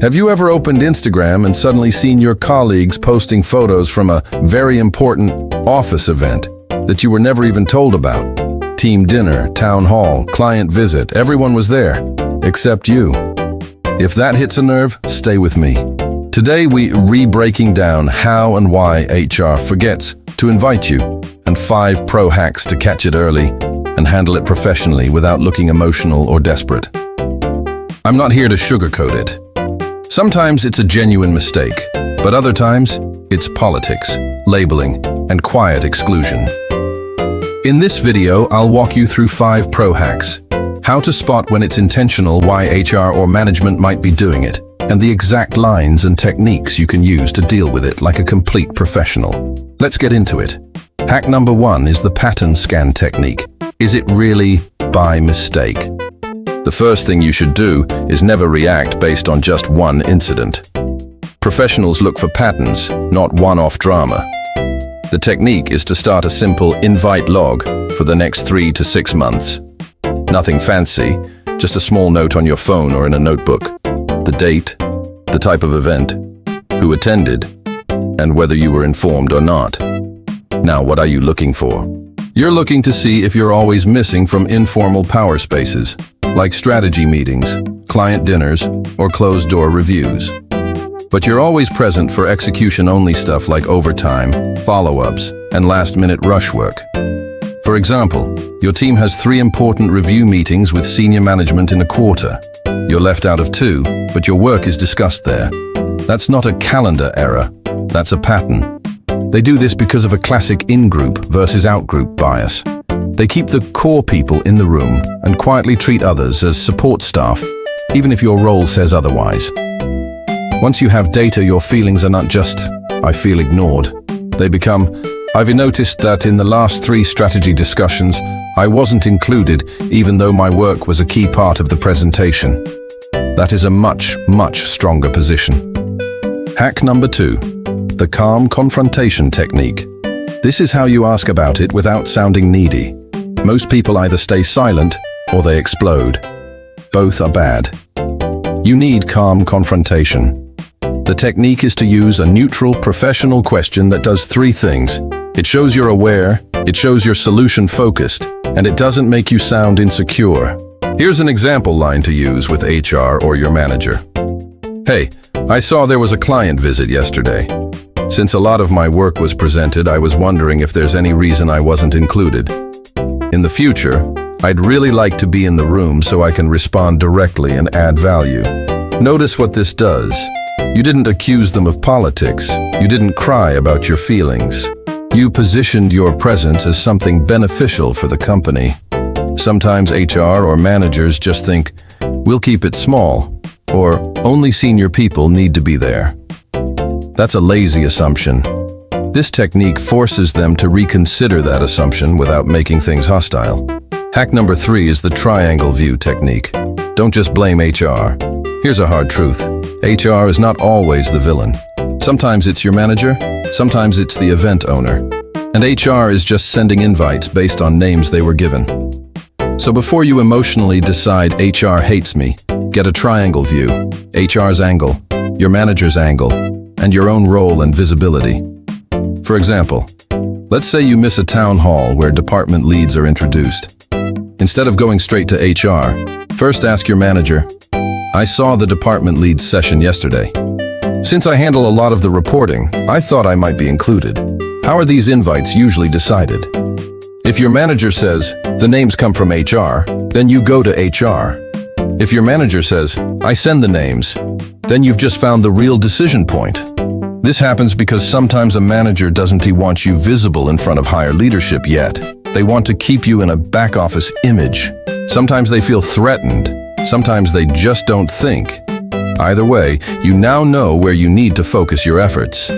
Have you ever opened Instagram and suddenly seen your colleagues posting photos from a very important office event that you were never even told about? Team dinner, town hall, client visit, everyone was there, except you. If that hits a nerve, stay with me. Today we breaking down how and why HR forgets to invite you, and 5 pro hacks to catch it early and handle it professionally without looking emotional or desperate. I'm not here to sugarcoat it. Sometimes it's a genuine mistake, but other times it's politics, labeling, and quiet exclusion. In this video, I'll walk you through 5 pro hacks, how to spot when it's intentional, why HR or management might be doing it, and the exact lines and techniques you can use to deal with it like a complete professional. Let's get into it. Hack number 1 is the pattern scan technique. Is it really by mistake? The first thing you should do is never react based on just one incident. Professionals look for patterns, not one-off drama. The technique is to start a simple invite log for the next 3 to 6 months. Nothing fancy, just a small note on your phone or in a notebook. The date, the type of event, who attended, and whether you were informed or not. Now, what are you looking for? You're looking to see if you're always missing from informal power spaces, like strategy meetings, client dinners, or closed-door reviews. But you're always present for execution-only stuff like overtime, follow-ups, and last-minute rush work. For example, your team has 3 important review meetings with senior management in a quarter. You're left out of 2, but your work is discussed there. That's not a calendar error, that's a pattern. They do this because of a classic in-group versus out-group bias. They keep the core people in the room and quietly treat others as support staff, even if your role says otherwise. Once you have data, your feelings are not just, I feel ignored. They become, I've noticed that in the last 3 strategy discussions, I wasn't included even though my work was a key part of the presentation. That is a much, much stronger position. Hack number 2, the calm confrontation technique. This is how you ask about it without sounding needy. Most people either stay silent or they explode. Both are bad. You need calm confrontation. The technique is to use a neutral, professional question that does 3 things. It shows you're aware, it shows you're solution-focused, and it doesn't make you sound insecure. Here's an example line to use with HR or your manager. Hey, I saw there was a client visit yesterday. Since a lot of my work was presented, I was wondering if there's any reason I wasn't included. In the future, I'd really like to be in the room so I can respond directly and add value. Notice what this does. You didn't accuse them of politics. You didn't cry about your feelings. You positioned your presence as something beneficial for the company. Sometimes HR or managers just think, we'll keep it small, or only senior people need to be there. That's a lazy assumption. This technique forces them to reconsider that assumption without making things hostile. Hack number 3 is the triangle view technique. Don't just blame HR. Here's a hard truth. HR is not always the villain. Sometimes it's your manager, sometimes it's the event owner. And HR is just sending invites based on names they were given. So before you emotionally decide HR hates me, get a triangle view. HR's angle, your manager's angle, and your own role and visibility. For example, let's say you miss a town hall where department leads are introduced. Instead of going straight to HR, first ask your manager, I saw the department lead's session yesterday. Since I handle a lot of the reporting, I thought I might be included. How are these invites usually decided? If your manager says, the names come from HR, then you go to HR. If your manager says, I send the names, then you've just found the real decision point. This happens because sometimes a manager doesn't want you visible in front of higher leadership yet. They want to keep you in a back office image. Sometimes they feel threatened. Sometimes they just don't think. Either way, you now know where you need to focus your efforts.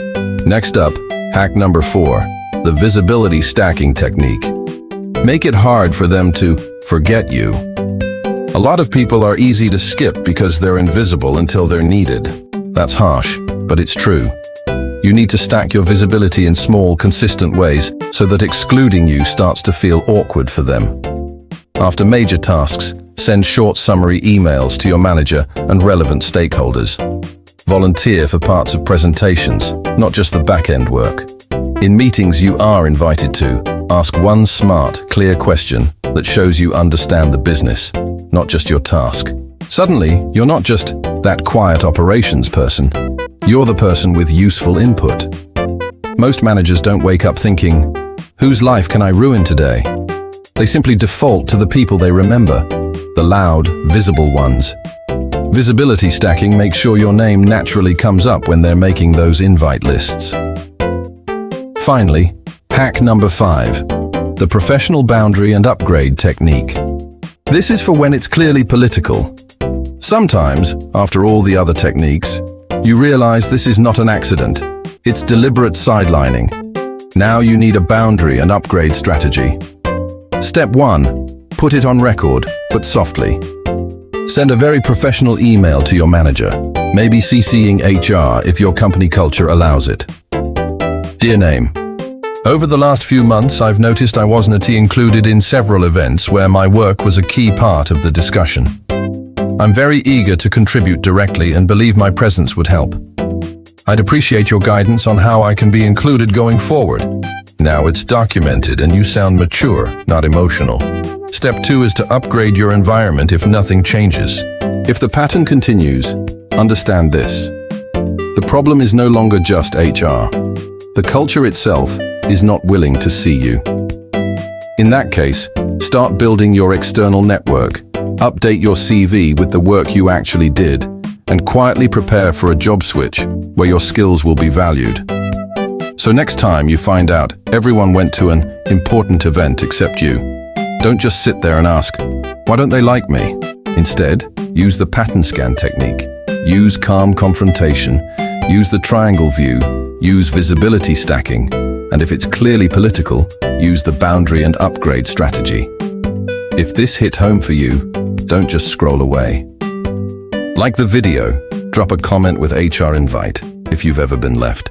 Next up, hack number 4, the visibility stacking technique. Make it hard for them to forget you. A lot of people are easy to skip because they're invisible until they're needed. That's harsh, but it's true. You need to stack your visibility in small, consistent ways so that excluding you starts to feel awkward for them. After major tasks, send short summary emails to your manager and relevant stakeholders. Volunteer for parts of presentations, not just the back-end work. In meetings you are invited to, ask one smart, clear question that shows you understand the business, not just your task. Suddenly, you're not just that quiet operations person, you're the person with useful input. Most managers don't wake up thinking, whose life can I ruin today? They simply default to the people they remember, the loud, visible ones. Visibility stacking makes sure your name naturally comes up when they're making those invite lists. Finally, hack number 5, the professional boundary and upgrade technique. This is for when it's clearly political. Sometimes, after all the other techniques, you realize this is not an accident. It's deliberate sidelining. Now you need a boundary and upgrade strategy. Step 1. Put it on record, but softly. Send a very professional email to your manager, maybe CCing HR if your company culture allows it. Dear name, over the last few months I've noticed I wasn't included in several events where my work was a key part of the discussion. I'm very eager to contribute directly and believe my presence would help. I'd appreciate your guidance on how I can be included going forward. Now it's documented and you sound mature, not emotional. Step 2 is to upgrade your environment if nothing changes. If the pattern continues, understand this. The problem is no longer just HR. The culture itself is not willing to see you. In that case, start building your external network. Update your CV with the work you actually did, and quietly prepare for a job switch where your skills will be valued. So next time you find out everyone went to an important event except you, don't just sit there and ask, why don't they like me? Instead, use the pattern scan technique. Use calm confrontation, use the triangle view, use visibility stacking, and if it's clearly political, use the boundary and upgrade strategy. If this hit home for you, don't just scroll away. Like the video, drop a comment with HR invite if you've ever been left.